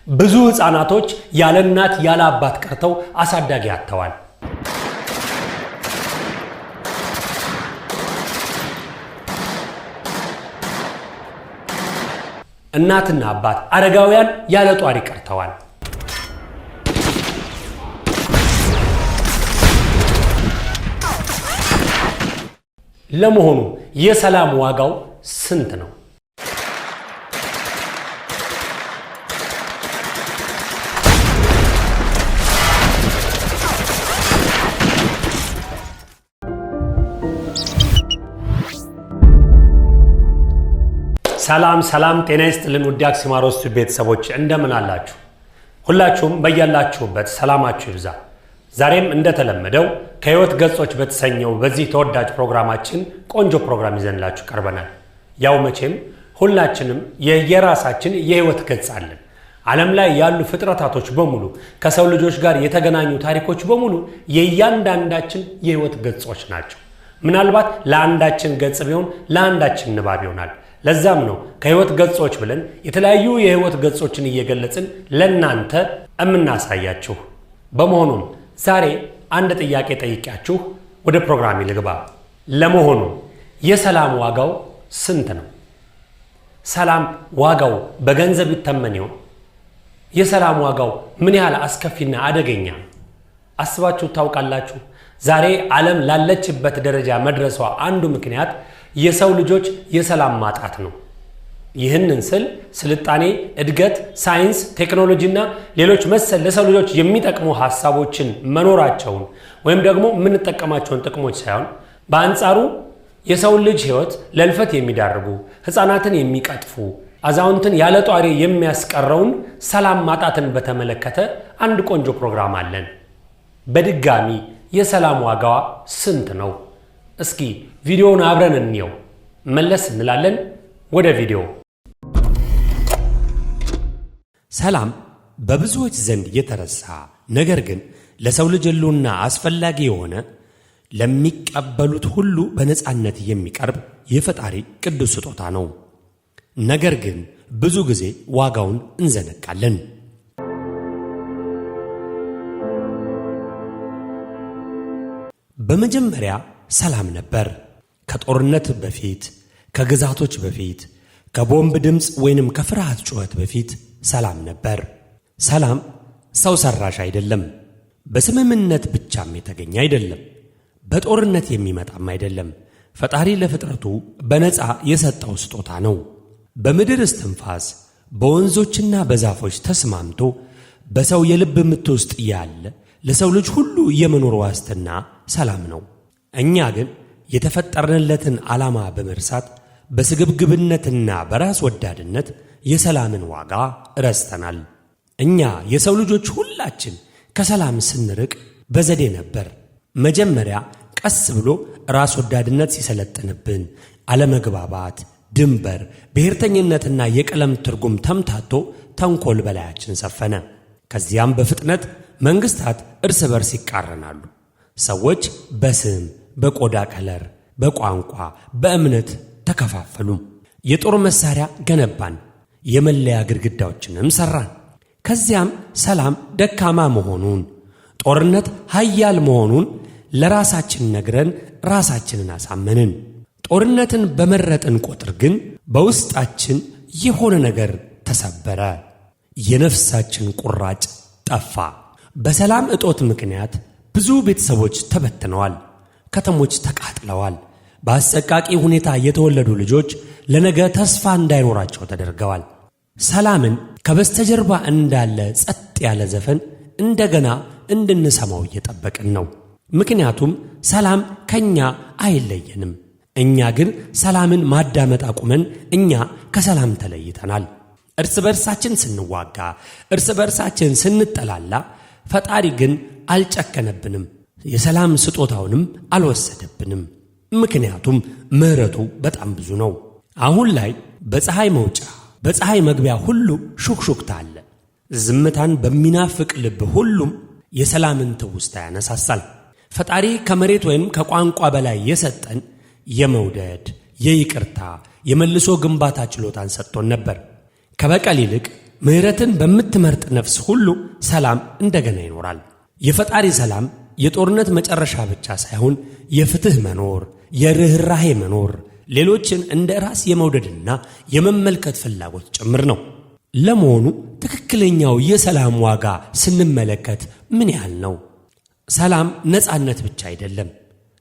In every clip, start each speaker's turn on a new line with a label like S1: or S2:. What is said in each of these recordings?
S1: ብዙ ህፃናቶች ያለ እናት ያለ አባት ቀርተው አሳዳጊ አጥተዋል። እናትና አባት አረጋውያን ያለ ጧሪ ቀርተዋል። ለመሆኑ የሰላም ዋጋው ስንት ነው? ሰላም ጤና ይስጥልን ውድ አክሲማሮስ ቤተሰቦች እንደምን አላችሁ? ሁላችሁም በያላችሁበት ሰላማችሁ ይብዛ። ዛሬም እንደተለመደው ከህይወት ገጾች በተሰኘው በዚህ ተወዳጅ ፕሮግራማችን ቆንጆ ፕሮግራም ይዘንላችሁ ቀርበናል። ያው መቼም ሁላችንም የየራሳችን የህይወት ገጽ አለን። ዓለም ላይ ያሉ ፍጥረታቶች በሙሉ ከሰው ልጆች ጋር የተገናኙ ታሪኮች በሙሉ የእያንዳንዳችን የህይወት ገጾች ናቸው። ምናልባት ለአንዳችን ገጽ ቢሆን ለአንዳችን ንባብ ይሆናል። ለዛም ነው ከህይወት ገጾች ብለን የተለያዩ የህይወት ገጾችን እየገለጽን ለናንተ እምናሳያችሁ። በመሆኑም ዛሬ አንድ ጥያቄ ጠይቂያችሁ ወደ ፕሮግራሜ ልግባ። ለመሆኑ የሰላም ዋጋው ስንት ነው? ሰላም ዋጋው በገንዘብ ይተመን ይሆን? የሰላም ዋጋው ምን ያህል አስከፊና አደገኛ ነው? አስባችሁ ታውቃላችሁ? ዛሬ ዓለም ላለችበት ደረጃ መድረሷ አንዱ ምክንያት የሰው ልጆች የሰላም ማጣት ነው። ይህንን ስል ስልጣኔ፣ እድገት፣ ሳይንስ፣ ቴክኖሎጂና ሌሎች መሰል ለሰው ልጆች የሚጠቅሙ ሐሳቦችን መኖራቸውን ወይም ደግሞ የምንጠቀማቸውን ጥቅሞች ሳይሆን በአንጻሩ የሰው ልጅ ህይወት ለልፈት የሚዳርጉ ህፃናትን የሚቀጥፉ አዛውንትን ያለ ጧሪ የሚያስቀረውን ሰላም ማጣትን በተመለከተ አንድ ቆንጆ ፕሮግራም አለን። በድጋሚ የሰላም ዋጋዋ ስንት ነው? እስኪ ቪዲዮውን አብረን እንየው። መለስ እንላለን ወደ ቪዲዮ። ሰላም በብዙዎች ዘንድ የተረሳ ነገር ግን ለሰው ልጅ ህልውና አስፈላጊ የሆነ ለሚቀበሉት ሁሉ በነፃነት የሚቀርብ የፈጣሪ ቅዱስ ስጦታ ነው። ነገር ግን ብዙ ጊዜ ዋጋውን እንዘነጋለን። በመጀመሪያ ሰላም ነበር። ከጦርነት በፊት፣ ከግዛቶች በፊት፣ ከቦምብ ድምፅ ወይንም ከፍርሃት ጩኸት በፊት ሰላም ነበር። ሰላም ሰው ሰራሽ አይደለም። በስምምነት ብቻም የተገኘ አይደለም። በጦርነት የሚመጣም አይደለም። ፈጣሪ ለፍጥረቱ በነፃ የሰጠው ስጦታ ነው። በምድር እስትንፋስ በወንዞችና በዛፎች ተስማምቶ በሰው የልብ ምት ውስጥ ያለ ለሰው ልጅ ሁሉ የመኖር ዋስትና ሰላም ነው። እኛ ግን የተፈጠርንለትን ዓላማ በመርሳት በስግብግብነትና በራስ ወዳድነት የሰላምን ዋጋ ረስተናል። እኛ የሰው ልጆች ሁላችን ከሰላም ስንርቅ በዘዴ ነበር። መጀመሪያ ቀስ ብሎ ራስ ወዳድነት ሲሰለጥንብን አለመግባባት፣ ድንበር፣ ብሔርተኝነትና የቀለም ትርጉም ተምታቶ ተንኮል በላያችን ሰፈነ። ከዚያም በፍጥነት መንግስታት እርስ በርስ ይቃረናሉ። ሰዎች በስም፣ በቆዳ ከለር፣ በቋንቋ፣ በእምነት ተከፋፈሉ። የጦር መሳሪያ ገነባን፣ የመለያ ግድግዳዎችንም ሰራን። ከዚያም ሰላም ደካማ መሆኑን፣ ጦርነት ኃያል መሆኑን ለራሳችን ነግረን ራሳችንን አሳመንን። ጦርነትን በመረጥን ቁጥር ግን በውስጣችን የሆነ ነገር ተሰበረ። የነፍሳችን ቁራጭ ጠፋ። በሰላም እጦት ምክንያት ብዙ ቤተሰቦች ተበትነዋል። ከተሞች ተቃጥለዋል። በአሰቃቂ ሁኔታ የተወለዱ ልጆች ለነገ ተስፋ እንዳይኖራቸው ተደርገዋል። ሰላምን ከበስተጀርባ እንዳለ ጸጥ ያለ ዘፈን እንደገና እንድንሰማው እየጠበቅን ነው። ምክንያቱም ሰላም ከኛ አይለየንም። እኛ ግን ሰላምን ማዳመጥ አቁመን እኛ ከሰላም ተለይተናል። እርስ በርሳችን ስንዋጋ፣ እርስ በርሳችን ስንጠላላ ፈጣሪ ግን አልጨከነብንም፣ የሰላም ስጦታውንም አልወሰደብንም። ምክንያቱም ምሕረቱ በጣም ብዙ ነው። አሁን ላይ በፀሐይ መውጫ በፀሐይ መግቢያ ሁሉ ሹክሹክታ አለ። ዝምታን በሚናፍቅ ልብ ሁሉም የሰላምን ትውስታ ያነሳሳል። ፈጣሪ ከመሬት ወይም ከቋንቋ በላይ የሰጠን የመውደድ፣ የይቅርታ፣ የመልሶ ግንባታ ችሎታን ሰጥቶን ነበር። ከበቀል ይልቅ ምህረትን በምትመርጥ ነፍስ ሁሉ ሰላም እንደገና ይኖራል። የፈጣሪ ሰላም የጦርነት መጨረሻ ብቻ ሳይሆን የፍትህ መኖር፣ የርህራሄ መኖር፣ ሌሎችን እንደ ራስ የመውደድና የመመልከት ፍላጎት ጭምር ነው። ለመሆኑ ትክክለኛው የሰላም ዋጋ ስንመለከት ምን ያህል ነው? ሰላም ነፃነት ብቻ አይደለም።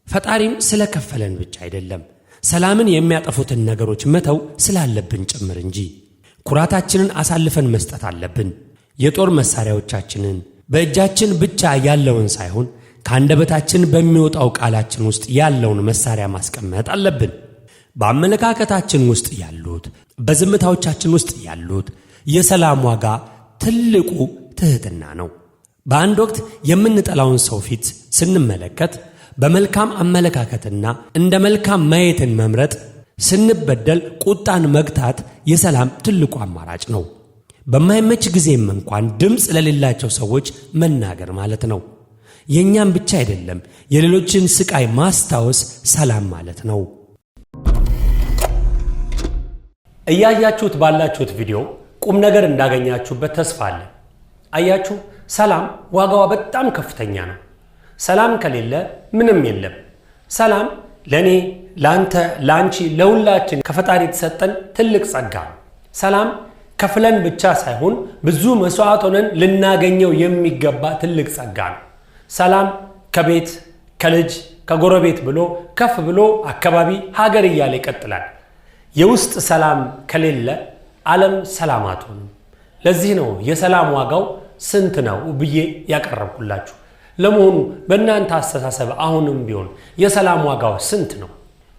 S1: ፈጣሪም ስለከፈለን ብቻ አይደለም። ሰላምን የሚያጠፉትን ነገሮች መተው ስላለብን ጭምር እንጂ። ኩራታችንን አሳልፈን መስጠት አለብን። የጦር መሳሪያዎቻችንን በእጃችን ብቻ ያለውን ሳይሆን ከአንደበታችን በሚወጣው ቃላችን ውስጥ ያለውን መሳሪያ ማስቀመጥ አለብን። በአመለካከታችን ውስጥ ያሉት፣ በዝምታዎቻችን ውስጥ ያሉት የሰላም ዋጋ ትልቁ ትህትና ነው። በአንድ ወቅት የምንጠላውን ሰው ፊት ስንመለከት በመልካም አመለካከትና እንደ መልካም ማየትን መምረጥ፣ ስንበደል ቁጣን መግታት የሰላም ትልቁ አማራጭ ነው። በማይመች ጊዜም እንኳን ድምፅ ለሌላቸው ሰዎች መናገር ማለት ነው። የእኛም ብቻ አይደለም፣ የሌሎችን ስቃይ ማስታወስ ሰላም ማለት ነው። እያያችሁት ባላችሁት ቪዲዮ ቁም ነገር እንዳገኛችሁበት ተስፋ አለ። አያችሁ፣ ሰላም ዋጋዋ በጣም ከፍተኛ ነው። ሰላም ከሌለ ምንም የለም። ሰላም ለኔ፣ ላንተ፣ ላንቺ፣ ለሁላችን ከፈጣሪ የተሰጠን ትልቅ ጸጋ ነው። ሰላም ከፍለን ብቻ ሳይሆን ብዙ መስዋዕት ሆነን ልናገኘው የሚገባ ትልቅ ጸጋ ነው። ሰላም ከቤት፣ ከልጅ፣ ከጎረቤት ብሎ ከፍ ብሎ አካባቢ፣ ሀገር እያለ ይቀጥላል። የውስጥ ሰላም ከሌለ ዓለም ሰላም አትሆንም። ለዚህ ነው የሰላም ዋጋው ስንት ነው ብዬ ያቀረብኩላችሁ። ለመሆኑ በእናንተ አስተሳሰብ አሁንም ቢሆን የሰላም ዋጋው ስንት ነው?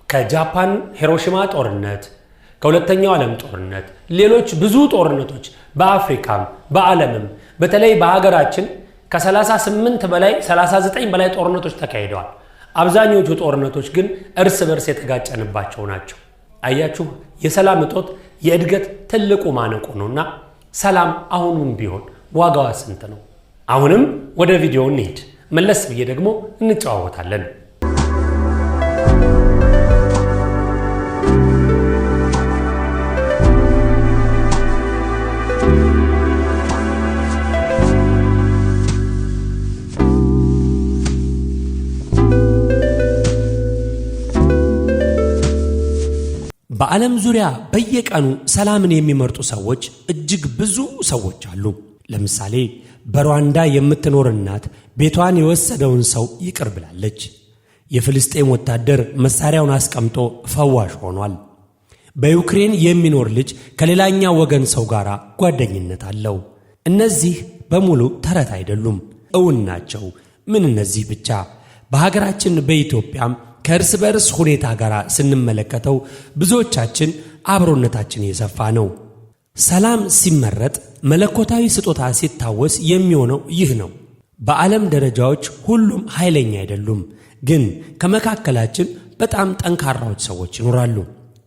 S1: ከጃፓን ሂሮሺማ ጦርነት፣ ከሁለተኛው ዓለም ጦርነት፣ ሌሎች ብዙ ጦርነቶች በአፍሪካም በዓለምም በተለይ በሀገራችን ከ38 በላይ 39 በላይ ጦርነቶች ተካሂደዋል። አብዛኞቹ ጦርነቶች ግን እርስ በርስ የተጋጨንባቸው ናቸው። አያችሁ፣ የሰላም እጦት የእድገት ትልቁ ማነቆ ነውና ሰላም አሁንም ቢሆን ዋጋዋ ስንት ነው? አሁንም ወደ ቪዲዮ እንሂድ። መለስ ብዬ ደግሞ እንጨዋወታለን። በዓለም ዙሪያ በየቀኑ ሰላምን የሚመርጡ ሰዎች እጅግ ብዙ ሰዎች አሉ። ለምሳሌ በሩዋንዳ የምትኖር እናት ቤቷን የወሰደውን ሰው ይቅር ብላለች። የፍልስጤም ወታደር መሳሪያውን አስቀምጦ ፈዋሽ ሆኗል። በዩክሬን የሚኖር ልጅ ከሌላኛው ወገን ሰው ጋር ጓደኝነት አለው። እነዚህ በሙሉ ተረት አይደሉም፣ እውን ናቸው። ምን እነዚህ ብቻ! በሀገራችን በኢትዮጵያም ከእርስ በርስ ሁኔታ ጋር ስንመለከተው ብዙዎቻችን አብሮነታችን የሰፋ ነው። ሰላም ሲመረጥ፣ መለኮታዊ ስጦታ ሲታወስ የሚሆነው ይህ ነው። በዓለም ደረጃዎች ሁሉም ኃይለኛ አይደሉም፣ ግን ከመካከላችን በጣም ጠንካራዎች ሰዎች ይኖራሉ።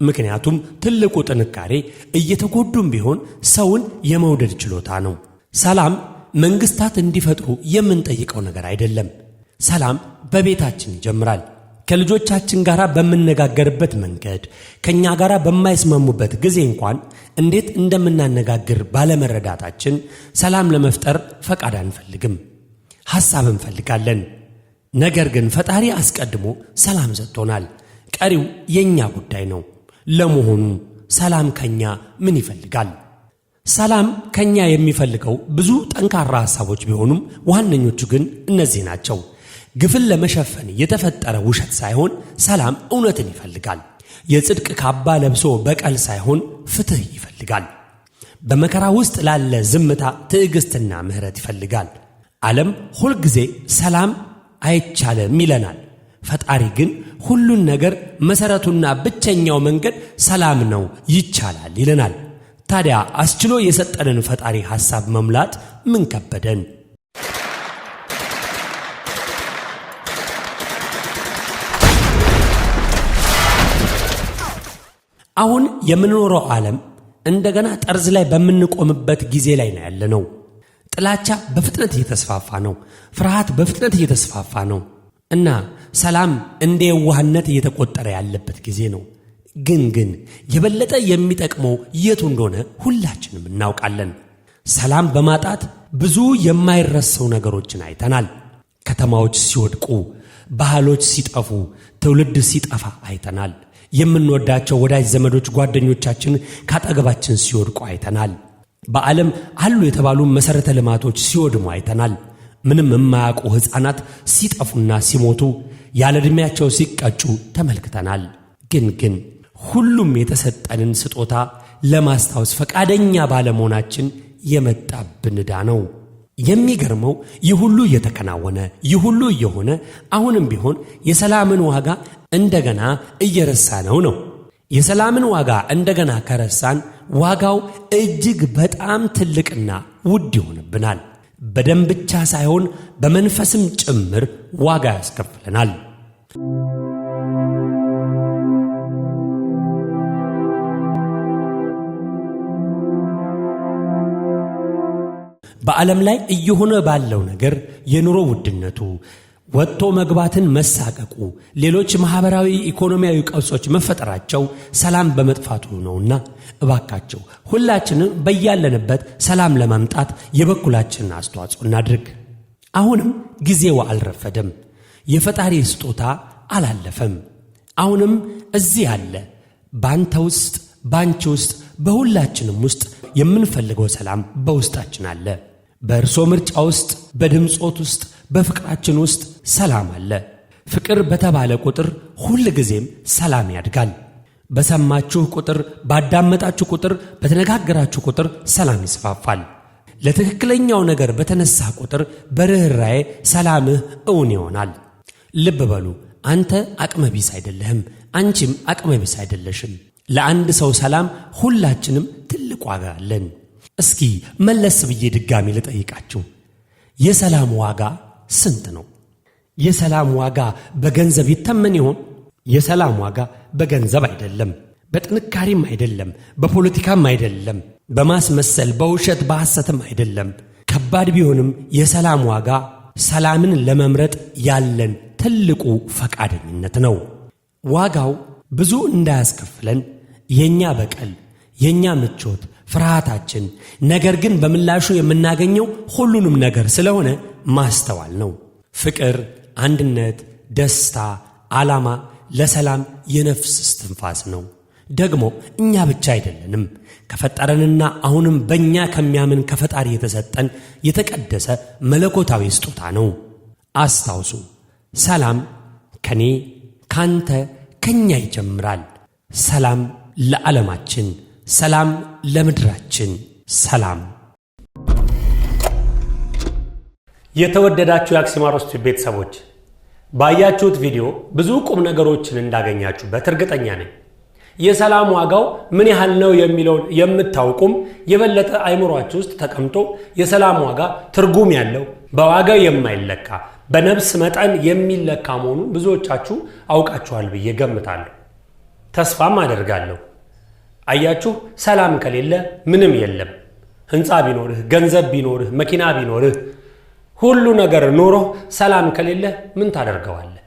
S1: ምክንያቱም ትልቁ ጥንካሬ እየተጎዱም ቢሆን ሰውን የመውደድ ችሎታ ነው። ሰላም መንግስታት እንዲፈጥሩ የምንጠይቀው ነገር አይደለም። ሰላም በቤታችን ይጀምራል። ከልጆቻችን ጋር በምነጋገርበት መንገድ፣ ከኛ ጋር በማይስማሙበት ጊዜ እንኳን እንዴት እንደምናነጋግር ባለመረዳታችን ሰላም ለመፍጠር ፈቃድ አንፈልግም፣ ሐሳብ እንፈልጋለን። ነገር ግን ፈጣሪ አስቀድሞ ሰላም ሰጥቶናል። ቀሪው የኛ ጉዳይ ነው። ለመሆኑ ሰላም ከኛ ምን ይፈልጋል? ሰላም ከኛ የሚፈልገው ብዙ ጠንካራ ሐሳቦች ቢሆኑም ዋነኞቹ ግን እነዚህ ናቸው። ግፍን ለመሸፈን የተፈጠረ ውሸት ሳይሆን ሰላም እውነትን ይፈልጋል። የጽድቅ ካባ ለብሶ በቀል ሳይሆን ፍትህ ይፈልጋል። በመከራ ውስጥ ላለ ዝምታ ትዕግስትና ምህረት ይፈልጋል። ዓለም ሁልጊዜ ሰላም አይቻልም ይለናል። ፈጣሪ ግን ሁሉን ነገር መሰረቱና ብቸኛው መንገድ ሰላም ነው፣ ይቻላል ይለናል። ታዲያ አስችሎ የሰጠንን ፈጣሪ ሐሳብ መሙላት ምን ከበደን? አሁን የምንኖረው ዓለም እንደገና ጠርዝ ላይ በምንቆምበት ጊዜ ላይ ነው ያለነው። ጥላቻ በፍጥነት እየተስፋፋ ነው። ፍርሃት በፍጥነት እየተስፋፋ ነው እና ሰላም እንደ የዋህነት እየተቆጠረ ያለበት ጊዜ ነው። ግን የበለጠ የሚጠቅመው የቱ እንደሆነ ሁላችንም እናውቃለን። ሰላም በማጣት ብዙ የማይረሳው ነገሮችን አይተናል። ከተማዎች ሲወድቁ፣ ባህሎች ሲጠፉ፣ ትውልድ ሲጠፋ አይተናል። የምንወዳቸው ወዳጅ ዘመዶች፣ ጓደኞቻችን ካጠገባችን ሲወድቁ አይተናል። በዓለም አሉ የተባሉ መሰረተ ልማቶች ሲወድሙ አይተናል። ምንም የማያውቁ ሕፃናት ሲጠፉና ሲሞቱ፣ ያለ ዕድሜያቸው ሲቀጩ ተመልክተናል። ግን ሁሉም የተሰጠንን ስጦታ ለማስታወስ ፈቃደኛ ባለመሆናችን የመጣብን ዕዳ ነው። የሚገርመው ይህ ሁሉ እየተከናወነ ይህ ሁሉ እየሆነ አሁንም ቢሆን የሰላምን ዋጋ እንደገና እየረሳነው ነው። የሰላምን ዋጋ እንደገና ከረሳን ዋጋው እጅግ በጣም ትልቅና ውድ ይሆንብናል። በደም ብቻ ሳይሆን በመንፈስም ጭምር ዋጋ ያስከፍለናል። በዓለም ላይ እየሆነ ባለው ነገር የኑሮ ውድነቱ፣ ወጥቶ መግባትን መሳቀቁ፣ ሌሎች ማህበራዊ ኢኮኖሚያዊ ቀውሶች መፈጠራቸው ሰላም በመጥፋቱ ነውና እባካቸው ሁላችንም በያለንበት ሰላም ለማምጣት የበኩላችንን አስተዋጽኦ እናድርግ። አሁንም ጊዜው አልረፈደም። የፈጣሪ ስጦታ አላለፈም። አሁንም እዚህ አለ። ባንተ ውስጥ፣ ባንቺ ውስጥ፣ በሁላችንም ውስጥ የምንፈልገው ሰላም በውስጣችን አለ። በእርሶ ምርጫ ውስጥ፣ በድምጾት ውስጥ፣ በፍቅራችን ውስጥ ሰላም አለ። ፍቅር በተባለ ቁጥር ሁል ጊዜም ሰላም ያድጋል። በሰማችሁ ቁጥር፣ ባዳመጣችሁ ቁጥር፣ በተነጋገራችሁ ቁጥር ሰላም ይስፋፋል። ለትክክለኛው ነገር በተነሳ ቁጥር በርህራዬ ሰላምህ እውን ይሆናል። ልብ በሉ፣ አንተ አቅመቢስ አይደለህም፣ አንቺም አቅመቢስ አይደለሽም። ለአንድ ሰው ሰላም ሁላችንም ትልቅ ዋጋ አለን። እስኪ መለስ ብዬ ድጋሚ ልጠይቃችሁ፣ የሰላም ዋጋ ስንት ነው? የሰላም ዋጋ በገንዘብ ይተመን ይሆን? የሰላም ዋጋ በገንዘብ አይደለም፣ በጥንካሬም አይደለም፣ በፖለቲካም አይደለም፣ በማስመሰል በውሸት በሐሰትም አይደለም። ከባድ ቢሆንም የሰላም ዋጋ ሰላምን ለመምረጥ ያለን ትልቁ ፈቃደኝነት ነው። ዋጋው ብዙ እንዳያስከፍለን የኛ በቀል፣ የኛ ምቾት፣ ፍርሃታችን፣ ነገር ግን በምላሹ የምናገኘው ሁሉንም ነገር ስለሆነ ማስተዋል ነው። ፍቅር፣ አንድነት፣ ደስታ፣ ዓላማ ለሰላም የነፍስ እስትንፋስ ነው። ደግሞ እኛ ብቻ አይደለንም። ከፈጠረንና አሁንም በእኛ ከሚያምን ከፈጣሪ የተሰጠን የተቀደሰ መለኮታዊ ስጦታ ነው። አስታውሱ፣ ሰላም ከኔ፣ ካንተ፣ ከኛ ይጀምራል። ሰላም ለዓለማችን፣ ሰላም ለምድራችን፣ ሰላም። የተወደዳችሁ የአክሲማሮስ ቤተሰቦች ባያችሁት ቪዲዮ ብዙ ቁም ነገሮችን እንዳገኛችሁበት እርግጠኛ ነኝ። የሰላም ዋጋው ምን ያህል ነው የሚለውን የምታውቁም የበለጠ አይምሯችሁ ውስጥ ተቀምጦ የሰላም ዋጋ ትርጉም ያለው በዋጋው የማይለካ በነፍስ መጠን የሚለካ መሆኑን ብዙዎቻችሁ አውቃችኋል ብዬ ገምታለሁ፣ ተስፋም አደርጋለሁ። አያችሁ፣ ሰላም ከሌለ ምንም የለም። ህንፃ ቢኖርህ፣ ገንዘብ ቢኖርህ፣ መኪና ቢኖርህ፣ ሁሉ ነገር ኖሮ ሰላም ከሌለ ምን ታደርገዋለህ?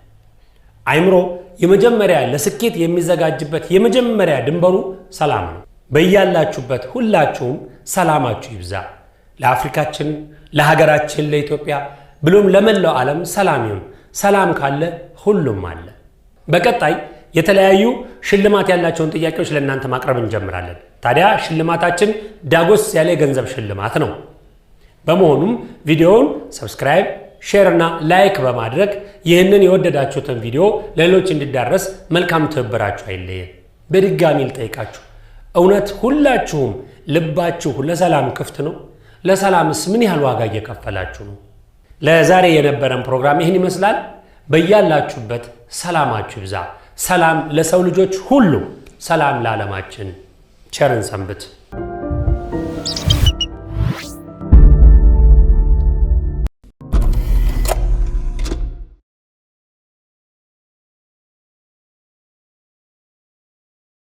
S1: አይምሮ የመጀመሪያ ለስኬት የሚዘጋጅበት የመጀመሪያ ድንበሩ ሰላም ነው። በያላችሁበት ሁላችሁም ሰላማችሁ ይብዛ። ለአፍሪካችን፣ ለሀገራችን፣ ለኢትዮጵያ ብሎም ለመላው ዓለም ሰላም ይሁን። ሰላም ካለ ሁሉም አለ። በቀጣይ የተለያዩ ሽልማት ያላቸውን ጥያቄዎች ለእናንተ ማቅረብ እንጀምራለን። ታዲያ ሽልማታችን ዳጎስ ያለ የገንዘብ ሽልማት ነው። በመሆኑም ቪዲዮውን ሰብስክራይብ፣ ሼር እና ላይክ በማድረግ ይህንን የወደዳችሁትን ቪዲዮ ለሌሎች እንዲዳረስ መልካም ትብብራችሁ አይለየን። በድጋሚ ልጠይቃችሁ፣ እውነት ሁላችሁም ልባችሁ ለሰላም ክፍት ነው? ለሰላምስ ምን ያህል ዋጋ እየከፈላችሁ ነው? ለዛሬ የነበረን ፕሮግራም ይህን ይመስላል። በያላችሁበት ሰላማችሁ ይብዛ። ሰላም ለሰው ልጆች ሁሉ፣ ሰላም ለዓለማችን። ቸርን ሰንብት።